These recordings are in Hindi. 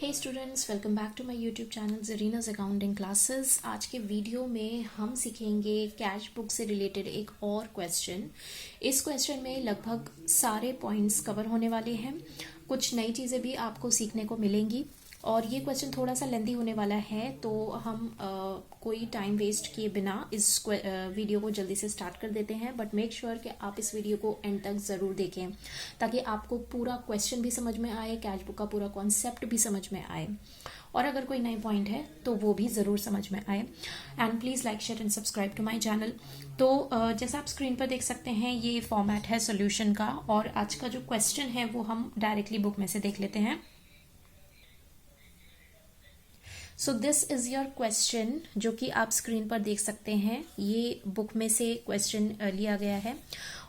Hey students, welcome back to my YouTube channel Zarina's accounting classes. आज के वीडियो में हम सीखेंगे कैश बुक से रिलेटेड एक और क्वेश्चन। इस क्वेश्चन में लगभग सारे पॉइंट्स कवर होने वाले हैं। कुछ नई चीज़ें भी आपको सीखने को मिलेंगी और ये क्वेश्चन थोड़ा सा लेंथी होने वाला है, तो हम कोई टाइम वेस्ट किए बिना इस वीडियो को जल्दी से स्टार्ट कर देते हैं। बट मेक श्योर कि आप इस वीडियो को एंड तक ज़रूर देखें ताकि आपको पूरा क्वेश्चन भी समझ में आए, कैश बुक का पूरा कॉन्सेप्ट भी समझ में आए और अगर कोई नए पॉइंट है तो वो भी ज़रूर समझ में आए। And please like, share and subscribe to my channel. तो जैसा आप स्क्रीन पर देख सकते हैं, ये फॉर्मेट है सोल्यूशन का और आज का जो क्वेश्चन है वो हम डायरेक्टली बुक में से देख लेते हैं। So this is your question जो कि आप स्क्रीन पर देख सकते हैं। ये बुक में से क्वेश्चन लिया गया है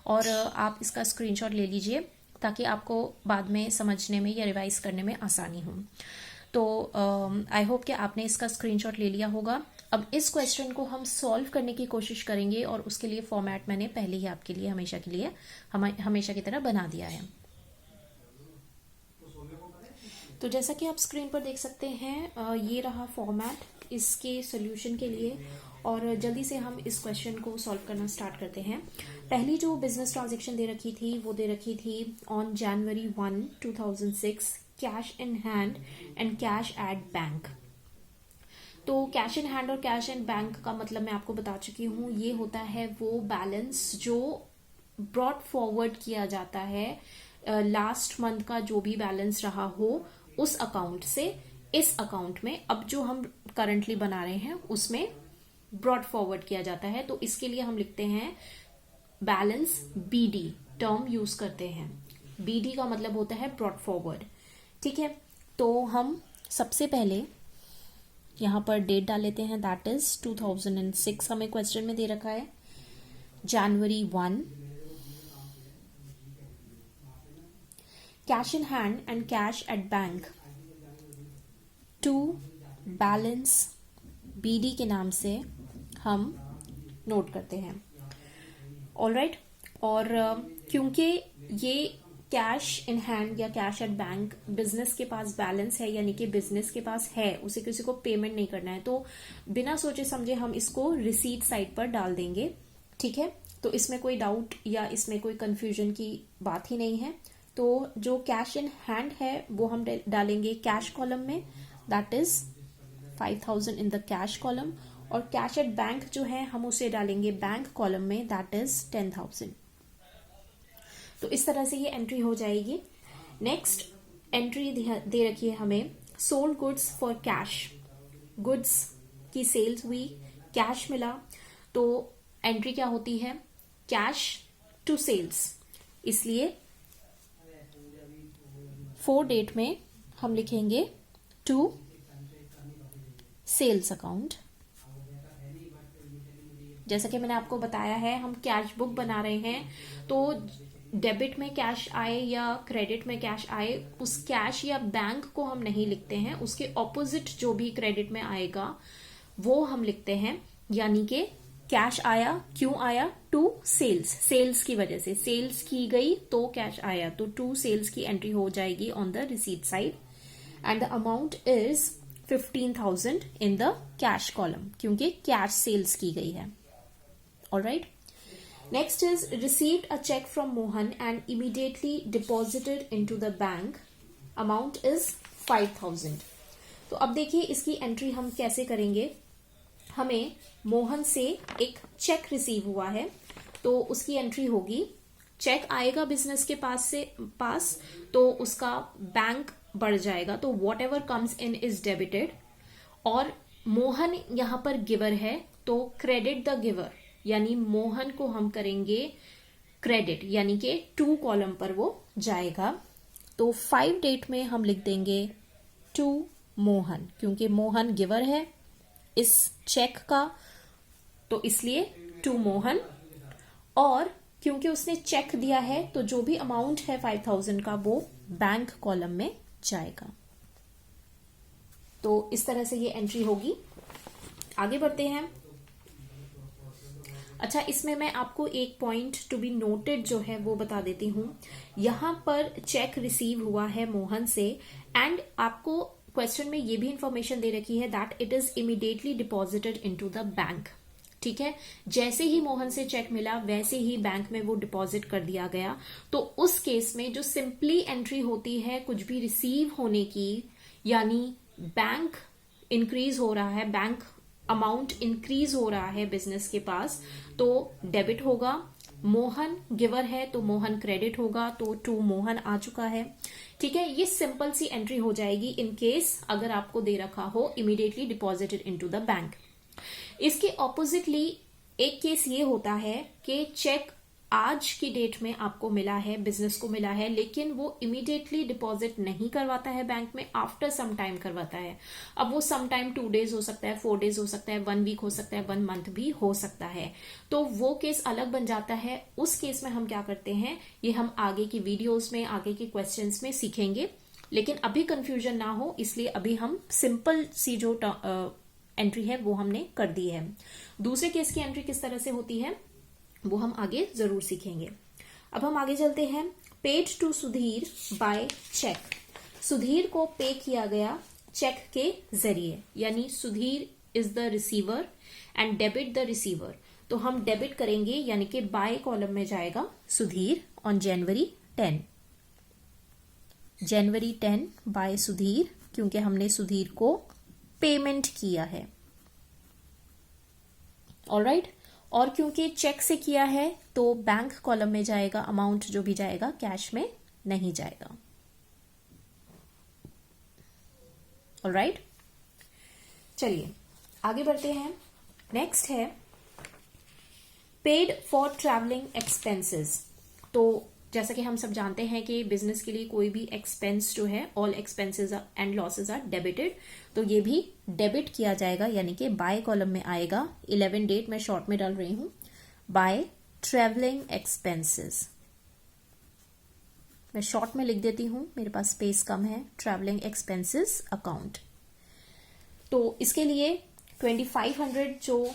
और आप इसका स्क्रीनशॉट ले लीजिए ताकि आपको बाद में समझने में या रिवाइज करने में आसानी हो। तो आई होप कि आपने इसका स्क्रीनशॉट ले लिया होगा। अब इस क्वेश्चन को हम सॉल्व करने की कोशिश करेंगे और उसके लिए फॉर्मेट मैंने पहले ही आपके लिए हमेशा की तरह बना दिया है। तो जैसा कि आप स्क्रीन पर देख सकते हैं, ये रहा फॉर्मेट इसके सोल्यूशन के लिए और जल्दी से हम इस क्वेश्चन को सॉल्व करना स्टार्ट करते हैं। पहली जो बिजनेस ट्रांजैक्शन दे रखी थी वो दे रखी थी on January 1, 2006, cash in hand and cash at bank. तो कैश इन हैंड और कैश इन बैंक का मतलब मैं आपको बता चुकी हूँ। ये होता है वो बैलेंस जो ब्रॉट फॉरवर्ड किया जाता है लास्ट मंथ का जो भी बैलेंस रहा हो उस अकाउंट से इस अकाउंट में अब जो हम करंटली बना रहे हैं उसमें ब्रॉट फॉरवर्ड किया जाता है। तो इसके लिए हम लिखते हैं बैलेंस बीडी टर्म यूज करते हैं। बीडी का मतलब होता है ब्रॉट फॉरवर्ड। ठीक है, तो हम सबसे पहले यहां पर डेट डाल लेते हैं, दैट इज 2006 हमें क्वेश्चन में दे रखा है। January 1, cash in hand and cash at bank to balance BD के नाम से हम नोट करते हैं। ऑलराइट, और क्योंकि ये कैश इन हैंड या कैश एट बैंक बिजनेस के पास बैलेंस है, यानी कि बिजनेस के पास है, उसे किसी को पेमेंट नहीं करना है, तो बिना सोचे समझे हम इसको रिसीट साइड पर डाल देंगे। ठीक है, तो इसमें कोई डाउट या इसमें कोई कंफ्यूजन की बात ही नहीं है। तो जो कैश इन हैंड है वो हम डालेंगे कैश कॉलम में, that is 5000 in the cash column, और कैश एट बैंक जो है हम उसे डालेंगे बैंक कॉलम में, दैट इज 10,000। तो इस तरह से ये एंट्री हो जाएगी। नेक्स्ट एंट्री दे रखी है हमें sold goods for cash. Goods की सेल्स हुई, कैश मिला, तो एंट्री क्या होती है, कैश टू सेल्स। इसलिए 4 डेट में हम लिखेंगे टू सेल्स अकाउंट। जैसा कि मैंने आपको बताया है, हम कैश बुक बना रहे हैं तो डेबिट में कैश आए या क्रेडिट में कैश आए, उस कैश या बैंक को हम नहीं लिखते हैं, उसके ऑपोजिट जो भी क्रेडिट में आएगा वो हम लिखते हैं। यानी कि कैश आया, क्यों आया, टू सेल्स, सेल्स की वजह से सेल्स की गई तो कैश आया, तो टू सेल्स की एंट्री हो जाएगी on the receipt side and the amount is 15,000 in the cash column क्योंकि कैश सेल्स की गई है। Alright, next is received a cheque from Mohan and immediately deposited into the bank, amount is 5,000। तो अब देखिए इसकी एंट्री हम कैसे करेंगे। हमें मोहन से एक चेक रिसीव हुआ है तो उसकी एंट्री होगी, चेक आएगा बिजनेस के पास तो उसका बैंक बढ़ जाएगा, तो what ever comes in is debited, और मोहन यहां पर गिवर है तो क्रेडिट द गिवर, यानी मोहन को हम करेंगे क्रेडिट, यानी कि 2 कॉलम पर वो जाएगा। तो 5 डेट में हम लिख देंगे टू मोहन, क्योंकि मोहन गिवर है इस चेक का, तो इसलिए टू मोहन, और क्योंकि उसने चेक दिया है तो जो भी अमाउंट है 5,000 का वो बैंक कॉलम में जाएगा। तो इस तरह से ये एंट्री होगी। आगे बढ़ते हैं। अच्छा, इसमें मैं आपको एक पॉइंट टू बी नोटेड जो है वो बता देती हूँ। यहां पर चेक रिसीव हुआ है मोहन से एंड आपको क्वेश्चन में ये भी इंफॉर्मेशन दे रखी है that it is immediately deposited into the bank. ठीक है, जैसे ही मोहन से चेक मिला वैसे ही बैंक में वो डिपॉजिट कर दिया गया। तो उस केस में जो सिंपली एंट्री होती है कुछ भी रिसीव होने की, यानी बैंक इंक्रीज हो रहा है, बैंक अमाउंट इंक्रीज हो रहा है बिजनेस के पास, तो डेबिट होगा। मोहन गिवर है तो मोहन क्रेडिट होगा, तो टू मोहन आ चुका है। ठीक है, ये सिंपल सी एंट्री हो जाएगी इन केस अगर आपको दे रखा हो immediately deposited into the bank. इसके ऑपोजिटली एक केस ये होता है कि चेक आज की डेट में आपको मिला है, बिजनेस को मिला है, लेकिन वो इमीडिएटली डिपॉजिट नहीं करवाता है बैंक में, आफ्टर सम टाइम करवाता है। अब वो सम टाइम 2 days हो सकता है, 4 days हो सकता है, 1 week हो सकता है, 1 month भी हो सकता है। तो वो केस अलग बन जाता है। उस केस में हम क्या करते हैं, ये हम आगे की वीडियोज में, आगे के क्वेश्चंस में सीखेंगे, लेकिन अभी कंफ्यूजन ना हो इसलिए अभी हम सिंपल सी जो एंट्री है वो हमने कर दी है। दूसरे केस की एंट्री किस तरह से होती है वो हम आगे जरूर सीखेंगे। अब हम आगे चलते हैं। Paid to Sudhir by cheque. Sudhir को पे किया गया चेक के जरिए, यानी Sudhir is the receiver and debit the receiver. तो हम डेबिट करेंगे, यानी कि बाय कॉलम में जाएगा Sudhir on January 10। January 10 by Sudhir, क्योंकि हमने सुधीर को पेमेंट किया है। ऑलराइट, और क्योंकि चेक से किया है तो बैंक कॉलम में जाएगा, अमाउंट जो भी जाएगा कैश में नहीं जाएगा। ऑलराइट, चलिए आगे बढ़ते हैं। नेक्स्ट है पेड फॉर ट्रैवलिंग एक्सपेंसेस। तो जैसा कि हम सब जानते हैं कि बिजनेस के लिए कोई भी एक्सपेंस जो है, all expenses and losses are debited, तो ये भी डेबिट किया जाएगा, यानी कि बाय कॉलम में आएगा। 11 डेट मैं शॉर्ट में डाल रही हूं, बाय ट्रैवलिंग एक्सपेंसेस। मैं शॉर्ट में लिख देती हूं, मेरे पास स्पेस कम है। Travelling expenses account. तो इसके लिए 2500 जो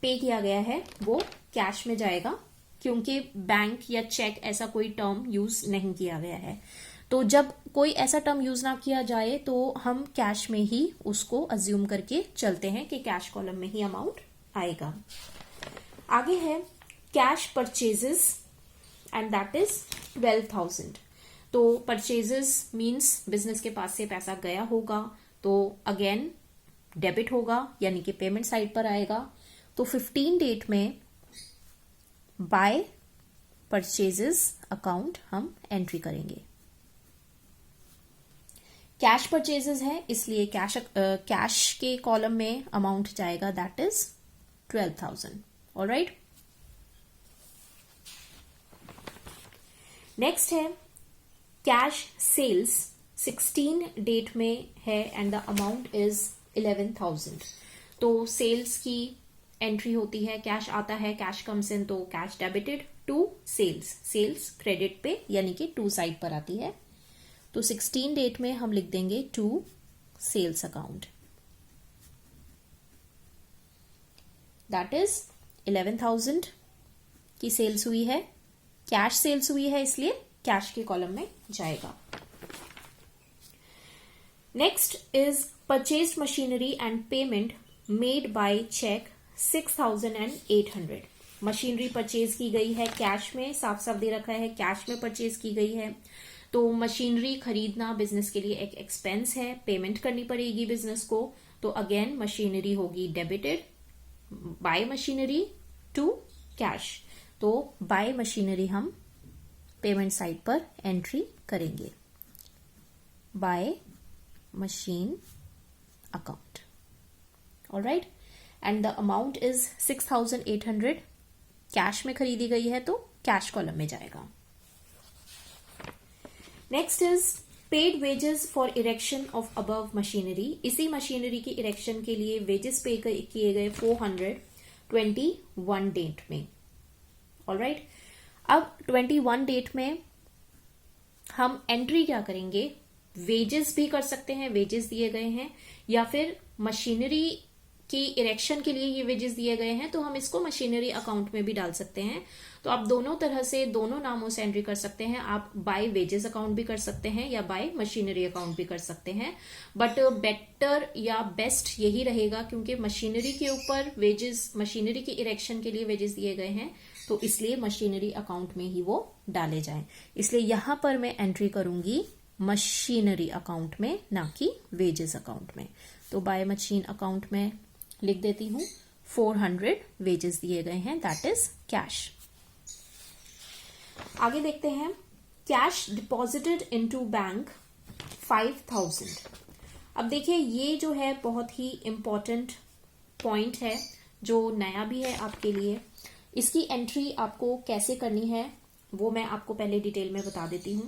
पे किया गया है वो कैश में जाएगा, क्योंकि बैंक या चेक ऐसा कोई टर्म यूज नहीं किया गया है। तो जब कोई ऐसा टर्म यूज ना किया जाए तो हम कैश में ही उसको अज्यूम करके चलते हैं कि कैश कॉलम में ही अमाउंट आएगा। आगे है cash purchases and that is 12,000। तो परचेजेस मींस बिजनेस के पास से पैसा गया होगा, तो अगेन डेबिट होगा, यानी कि पेमेंट साइड पर आएगा। तो 15 डेट में बाय परचेजेस अकाउंट हम एंट्री करेंगे। कैश परचेजेस है इसलिए कैश के कॉलम में अमाउंट जाएगा, दैट इज 12,000। ऑलराइट, नेक्स्ट है कैश सेल्स। 16 डेट में है एंड द अमाउंट इज 11,000। तो सेल्स की एंट्री होती है, कैश आता है, कैश कम्स इन, तो cash debited to sales, sales credit पे, यानी कि टू साइड पर आती है। तो 16 डेट में हम लिख देंगे to sales account, that is 11,000 की सेल्स हुई है, कैश सेल्स हुई है इसलिए कैश के कॉलम में जाएगा। Next is purchased machinery and payment made by cheque 6,800। Machinery purchase की गई है कैश में, साफ साफ दे रखा है कैश में परचेज की गई है। तो मशीनरी खरीदना बिजनेस के लिए एक एक्सपेंस है, पेमेंट करनी पड़ेगी बिजनेस को, तो अगेन मशीनरी होगी debited, by machinery to cash. तो बाय मशीनरी हम पेमेंट साइड पर एंट्री करेंगे, by machine account. Alright, and the amount is 6,800। Cash में खरीदी गई है तो कैश कॉलम में जाएगा। Next is paid wages for erection of above machinery. इसी मशीनरी की इरेक्शन के लिए वेजेस पे किए गए 421 डेट में। ऑलराइट, अब 21 डेट में हम एंट्री क्या करेंगे, वेजेस भी कर सकते हैं, वेजेस दिए गए हैं, या फिर मशीनरी की इरेक्शन के लिए ये वेजेस दिए गए हैं, तो हम इसको मशीनरी अकाउंट में भी डाल सकते हैं। तो आप दोनों तरह से, दोनों नामों से एंट्री कर सकते हैं। आप बाय वेजेस अकाउंट भी कर सकते हैं या बाय मशीनरी अकाउंट भी कर सकते हैं, बट बेटर या बेस्ट यही रहेगा, क्योंकि मशीनरी के ऊपर वेजेस, मशीनरी की इरेक्शन के लिए वेजेस दिए गए हैं, तो इसलिए मशीनरी अकाउंट में ही वो डाले जाएं। इसलिए यहां पर मैं एंट्री करूंगी मशीनरी अकाउंट में, ना कि वेजेस अकाउंट में। तो बाय मशीन अकाउंट में लिख देती हूं 400 वेजेस दिए गए हैं, दैट इज कैश। आगे देखते हैं, कैश डिपॉजिटेड इनटू बैंक 5000। अब देखिए ये जो है बहुत ही इंपॉर्टेंट पॉइंट है, जो नया भी है आपके लिए। इसकी एंट्री आपको कैसे करनी है वो मैं आपको पहले डिटेल में बता देती हूं।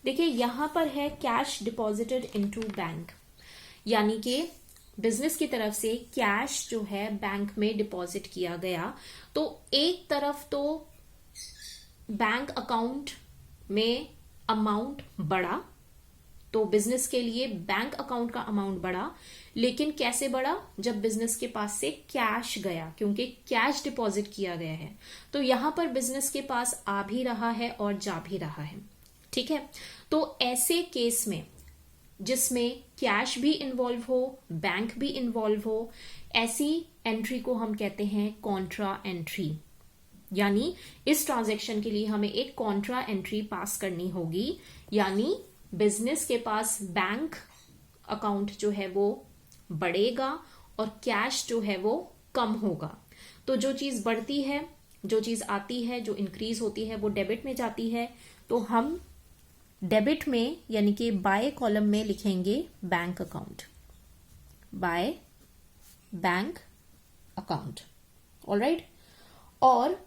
देखिए यहां पर है कैश डिपॉजिटेड इनटू बैंक, यानी कि बिजनेस की तरफ से कैश जो है बैंक में डिपॉजिट किया गया। तो एक तरफ तो बैंक अकाउंट में अमाउंट बढ़ा, तो बिजनेस के लिए बैंक अकाउंट का अमाउंट बढ़ा, लेकिन कैसे बढ़ा? जब बिजनेस के पास से कैश गया, क्योंकि कैश डिपॉजिट किया गया है। तो यहां पर बिजनेस के पास आ भी रहा है और जा भी रहा है, ठीक है। तो ऐसे केस में जिसमें कैश भी इन्वॉल्व हो, बैंक भी इन्वॉल्व हो, ऐसी एंट्री को हम कहते हैं कॉन्ट्रा एंट्री। यानी इस ट्रांजैक्शन के लिए हमें एक कॉन्ट्रा एंट्री पास करनी होगी, यानी बिजनेस के पास बैंक अकाउंट जो है वो बढ़ेगा और कैश जो है वो कम होगा। तो जो चीज बढ़ती है, जो चीज आती है, जो इंक्रीज होती है, वो डेबिट में जाती है। तो हम डेबिट में यानी कि बाय कॉलम में लिखेंगे bank account, by bank account, alright. और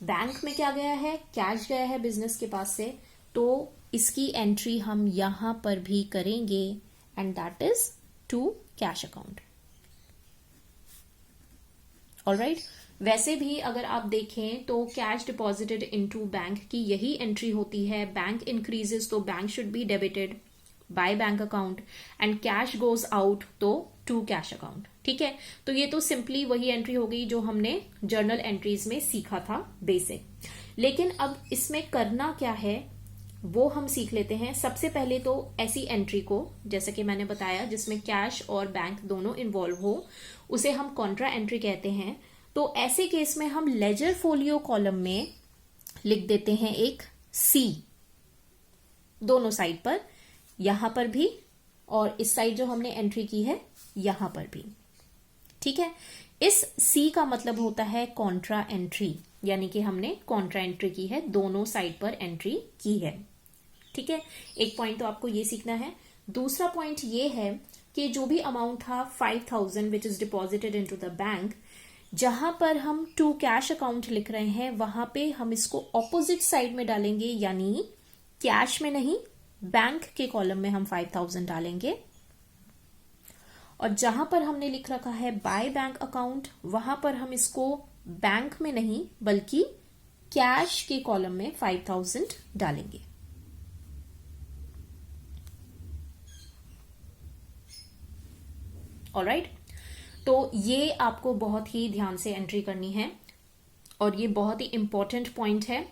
बैंक में क्या गया है? कैश गया है बिजनेस के पास से, तो इसकी एंट्री हम यहां पर भी करेंगे, and that is to cash account, alright. वैसे भी अगर आप देखें तो कैश डिपॉजिटेड इनटू बैंक की यही एंट्री होती है। बैंक इंक्रीजेस तो bank should be debited by bank account, and cash goes out तो टू कैश अकाउंट, ठीक है। तो ये तो सिंपली वही एंट्री हो गई जो हमने जर्नल एंट्रीज में सीखा था, बेसिक। लेकिन अब इसमें करना क्या है वो हम सीख लेते हैं। सबसे पहले तो ऐसी एंट्री को, जैसे कि मैंने बताया, जिसमें कैश और बैंक दोनों इन्वॉल्व हो, उसे हम कॉन्ट्रा एंट्री कहते हैं। तो ऐसे केस में हम लेजर फोलियो कॉलम में लिख देते हैं एक सी, दोनों साइड पर, यहां पर भी और इस साइड जो हमने एंट्री की है यहां पर भी, ठीक है। इस सी का मतलब होता है कॉन्ट्रा एंट्री, यानी कि हमने कॉन्ट्रा एंट्री की है, दोनों साइड पर एंट्री की है, ठीक है। एक पॉइंट तो आपको ये सीखना है। दूसरा पॉइंट ये है कि जो भी अमाउंट था 5000 which is deposited into the bank, जहां पर हम टू कैश अकाउंट लिख रहे हैं वहां पे हम इसको ऑपोजिट साइड में डालेंगे, यानी कैश में नहीं, बैंक के कॉलम में हम 5000 डालेंगे। और जहां पर हमने लिख रखा है बाय बैंक अकाउंट, वहां पर हम इसको बैंक में नहीं बल्कि कैश के कॉलम में 5000 डालेंगे। ऑलराइट, तो ये आपको बहुत ही ध्यान से एंट्री करनी है और ये बहुत ही इंपॉर्टेंट पॉइंट है,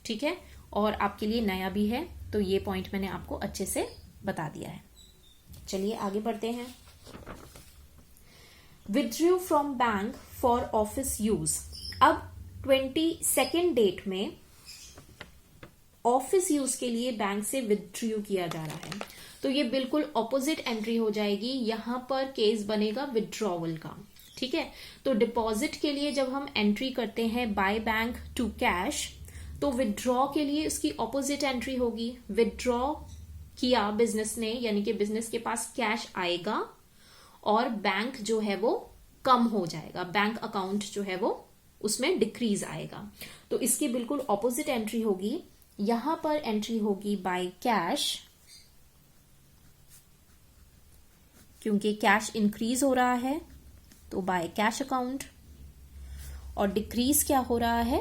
ठीक है, और आपके लिए नया भी है, तो ये पॉइंट मैंने आपको अच्छे से बता दिया है। चलिए आगे बढ़ते हैं। Withdrew from bank for office use. अब 22nd डेट में ऑफिस यूज के लिए बैंक से विथड्रू किया जा रहा है, तो ये बिल्कुल ऑपोजिट एंट्री हो जाएगी। यहां पर केस बनेगा विड्रॉवल का, ठीक है। तो डिपॉजिट के लिए जब हम एंट्री करते हैं बाय बैंक टू कैश, तो विड्रॉ के लिए उसकी ऑपोजिट एंट्री होगी। विड्रॉ किया बिजनेस ने, यानी कि बिजनेस के पास कैश आएगा और बैंक जो है वो कम हो जाएगा, बैंक अकाउंट जो है वो उसमें डिक्रीज आएगा। तो इसकी बिल्कुल ऑपोजिट एंट्री होगी। यहां पर एंट्री होगी बाय कैश, क्योंकि कैश इंक्रीज हो रहा है तो बाय कैश अकाउंट, और डिक्रीज क्या हो रहा है?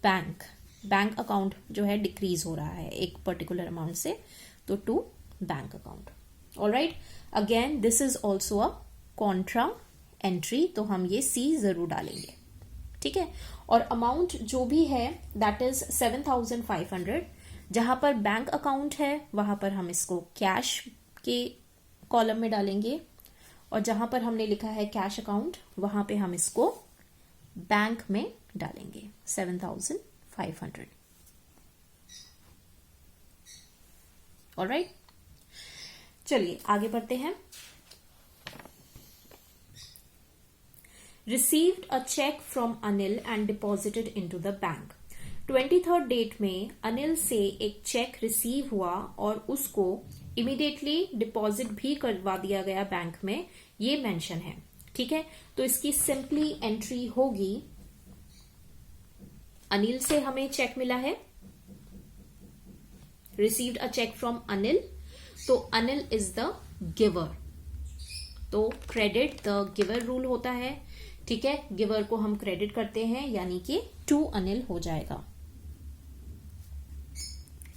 बैंक अकाउंट जो है डिक्रीज हो रहा है एक पर्टिकुलर अमाउंट से, तो to bank account. Alright, again this is also a contra entry, तो हम ये सी जरूर डालेंगे, ठीक है। और अमाउंट जो भी है दैट इज 7,500। जहां पर बैंक अकाउंट है वहां पर हम इसको कैश के कॉलम में डालेंगे, और जहां पर हमने लिखा है कैश अकाउंट वहां पे हम इसको बैंक में डालेंगे 7,500। ऑलराइट, चलिए आगे बढ़ते हैं। Received a check from Anil and deposited into the bank। 23rd date में अनिल से एक चेक रिसीव हुआ और उसको इमीडिएटली डिपॉजिट भी करवा दिया गया बैंक में, ये मेंशन है, ठीक है। तो इसकी सिंपली एंट्री होगी, अनिल से हमें चेक मिला है, received a cheque from Anil, तो अनिल इज द गिवर, तो क्रेडिट द गिवर रूल होता है, ठीक है। गिवर को हम क्रेडिट करते हैं, यानी कि टू अनिल हो जाएगा,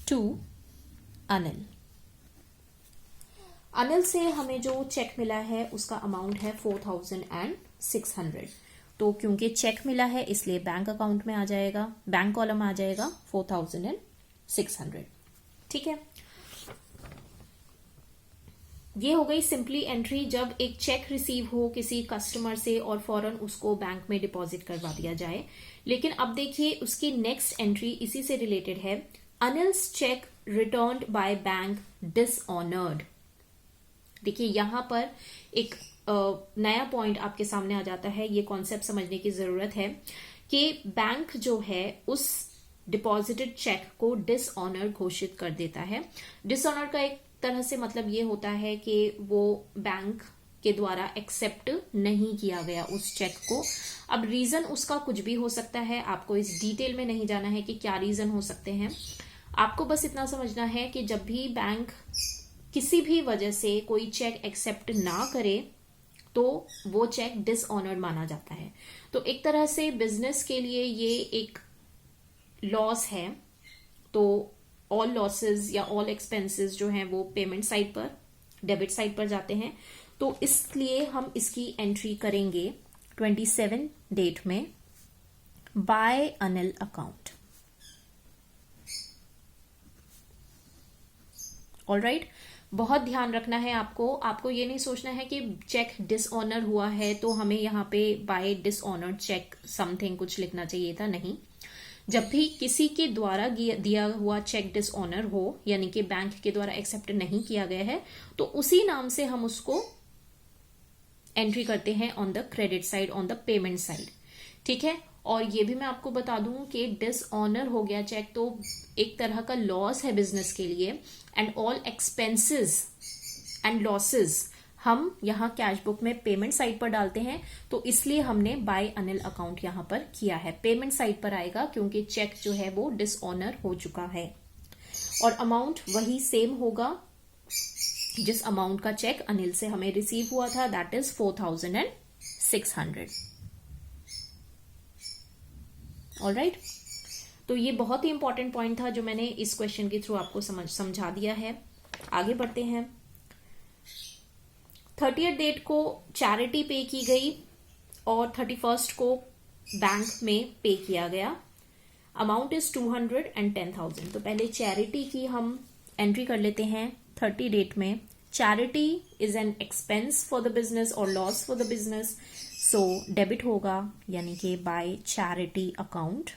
टू अनिल। अनिल से हमें जो चेक मिला है उसका अमाउंट है 4,600। तो क्योंकि चेक मिला है इसलिए बैंक अकाउंट में आ जाएगा, बैंक कॉलम आ जाएगा 4,600, ठीक है। ये हो गई सिंपली एंट्री, जब एक चेक रिसीव हो किसी कस्टमर से और फौरन उसको बैंक में डिपॉजिट करवा दिया जाए। लेकिन अब देखिए उसकी नेक्स्ट एंट्री इसी से रिलेटेड है, Anil's cheque returned by bank dishonoured. देखिए यहां पर एक नया पॉइंट आपके सामने आ जाता है, ये कॉन्सेप्ट समझने की जरूरत है कि बैंक जो है उस डिपॉजिटेड चेक को डिसऑनर घोषित कर देता है। डिसऑनर का एक तरह से मतलब ये होता है कि वो बैंक के द्वारा एक्सेप्ट नहीं किया गया उस चेक को। अब रीजन उसका कुछ भी हो सकता है, आपको इस डिटेल में नहीं जाना है कि क्या रीजन हो सकते हैं। आपको बस इतना समझना है कि जब भी बैंक किसी भी वजह से कोई चेक एक्सेप्ट ना करे तो वो चेक डिसऑनर्ड माना जाता है। तो एक तरह से बिजनेस के लिए ये एक लॉस है। तो ऑल लॉसेस या ऑल एक्सपेंसेस जो हैं वो पेमेंट साइड पर, डेबिट साइड पर जाते हैं। तो इसलिए हम इसकी एंट्री करेंगे 27 डेट में बाय अनिल अकाउंट। ऑलराइट, बहुत ध्यान रखना है आपको ये नहीं सोचना है कि चेक डिसऑनर हुआ है तो हमें यहाँ पे बाय डिसऑनर्ड चेक समथिंग कुछ लिखना चाहिए था, नहीं। जब भी किसी के द्वारा दिया हुआ चेक डिसऑनर हो, यानी कि बैंक के द्वारा एक्सेप्ट नहीं किया गया है, तो उसी नाम से हम उसको एंट्री करते हैं on the credit side, on the payment side, ठीक है। और ये भी मैं आपको बता दूं कि डिसऑनर हो गया चेक तो एक तरह का लॉस है बिजनेस के लिए, and all expenses and losses हम यहाँ कैश बुक में पेमेंट साइड पर डालते हैं। तो इसलिए हमने बाय अनिल अकाउंट यहाँ पर किया है, पेमेंट साइड पर आएगा क्योंकि चेक जो है वो डिसऑनर हो चुका है। और अमाउंट वही सेम होगा जिस अमाउंट का चेक अनिल से हमें रिसीव हुआ था, दैट इज 4,600। ऑलराइट, तो ये बहुत ही इंपॉर्टेंट पॉइंट था जो मैंने इस क्वेश्चन के थ्रू आपको समझा दिया है। आगे बढ़ते हैं। 30th डेट को चैरिटी पे की गई और 31st को बैंक में पे किया गया। Amount is 200 and 10,000। तो पहले चैरिटी की हम एंट्री कर लेते हैं 30 डेट में। Charity is an expense for the business और loss for the business, so debit होगा, यानी कि by charity account.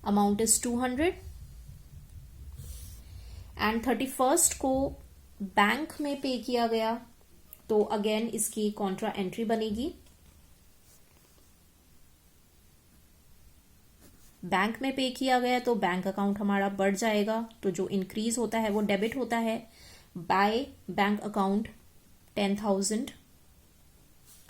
Amount is 200 and 31st को बैंक में पे किया गया, तो अगेन इसकी कॉन्ट्रा एंट्री बनेगी। बैंक में पे किया गया तो बैंक अकाउंट हमारा बढ़ जाएगा, तो जो इंक्रीज होता है वो डेबिट होता है। बाय बैंक अकाउंट 10,000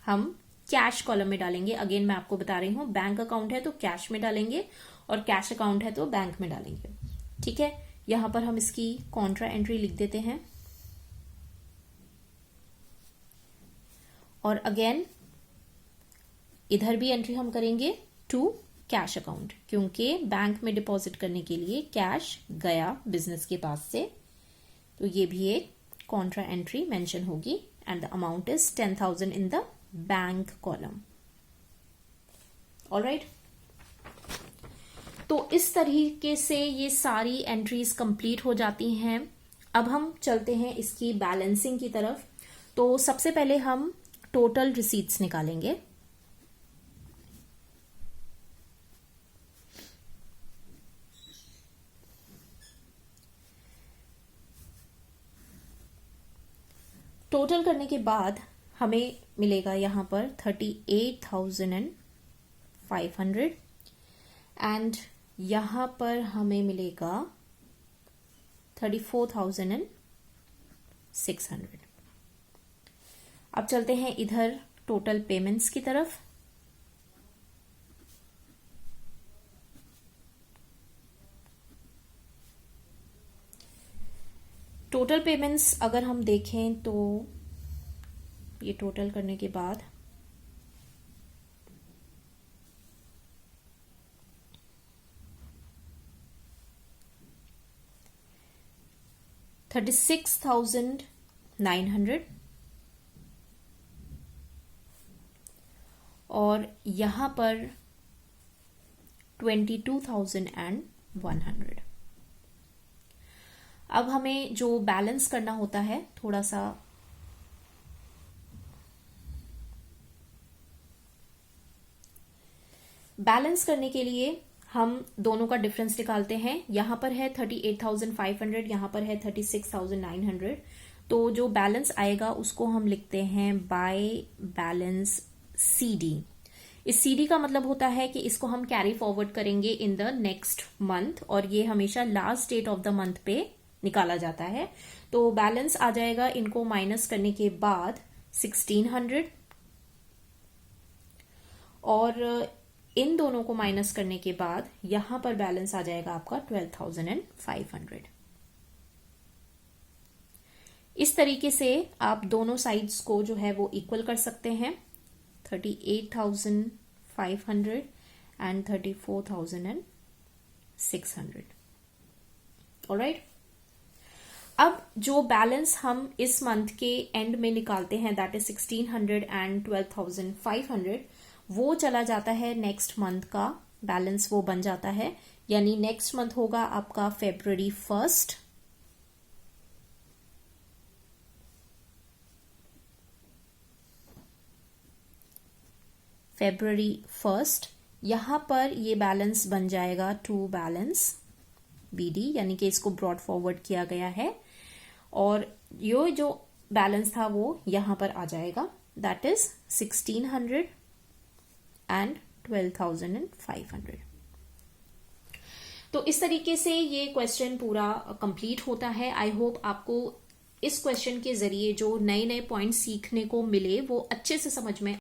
हम कैश कॉलम में डालेंगे। अगेन मैं आपको बता रही हूं, बैंक अकाउंट है तो कैश में डालेंगे और कैश अकाउंट है तो बैंक में डालेंगे, ठीक है। यहां पर हम इसकी कॉन्ट्रा एंट्री लिख देते हैं और अगेन इधर भी एंट्री हम करेंगे टू कैश अकाउंट, क्योंकि बैंक में डिपॉजिट करने के लिए कैश गया बिजनेस के पास से, तो ये भी एक कॉन्ट्रा एंट्री मेंशन होगी and the amount is 10,000 in the bank column. Alright, तो इस तरीके से ये सारी एंट्रीज कंप्लीट हो जाती हैं। अब हम चलते हैं इसकी बैलेंसिंग की तरफ। तो सबसे पहले हम टोटल रिसीट्स निकालेंगे। टोटल करने के बाद हमें मिलेगा यहां पर 38,500 एंड यहां पर हमें मिलेगा 34,600। अब चलते हैं इधर टोटल पेमेंट्स की तरफ। टोटल पेमेंट्स अगर हम देखें तो ये टोटल करने के बाद $36,900 और यहां पर 22,100। अब हमें जो बैलेंस करना होता है, थोड़ा सा बैलेंस करने के लिए हम दोनों का डिफरेंस निकालते हैं। यहां पर है 38,500, यहां पर है 36,900। तो जो बैलेंस आएगा उसको हम लिखते हैं बाय बैलेंस CD। इस CD का मतलब होता है कि इसको हम कैरी फॉरवर्ड करेंगे इन द नेक्स्ट मंथ और ये हमेशा last date of the month पे निकाला जाता है। तो बैलेंस आ जाएगा, इनको माइनस करने के बाद 1600 और इन दोनों को माइनस करने के बाद यहां पर बैलेंस आ जाएगा आपका 12,500। इस तरीके से आप दोनों साइड्स को जो है वो इक्वल कर सकते हैं, 38,500 एंड 34,600। ऑलराइट, अब जो बैलेंस हम इस मंथ के एंड में निकालते हैं, दैट इज 1600 एंड 12,500, वो चला जाता है नेक्स्ट मंथ का बैलेंस, वो बन जाता है। यानी नेक्स्ट मंथ होगा आपका February 1st, यहां पर ये बैलेंस बन जाएगा टू बैलेंस BD, यानी कि इसको ब्रॉड फॉरवर्ड किया गया है और ये जो बैलेंस था वो यहां पर आ जाएगा, दैट इज 1600 एंड 12,500। तो इस तरीके से ये क्वेश्चन पूरा कंप्लीट होता है। आई होप आपको इस क्वेश्चन के जरिए जो नए नए पॉइंट सीखने को मिले वो अच्छे से समझ में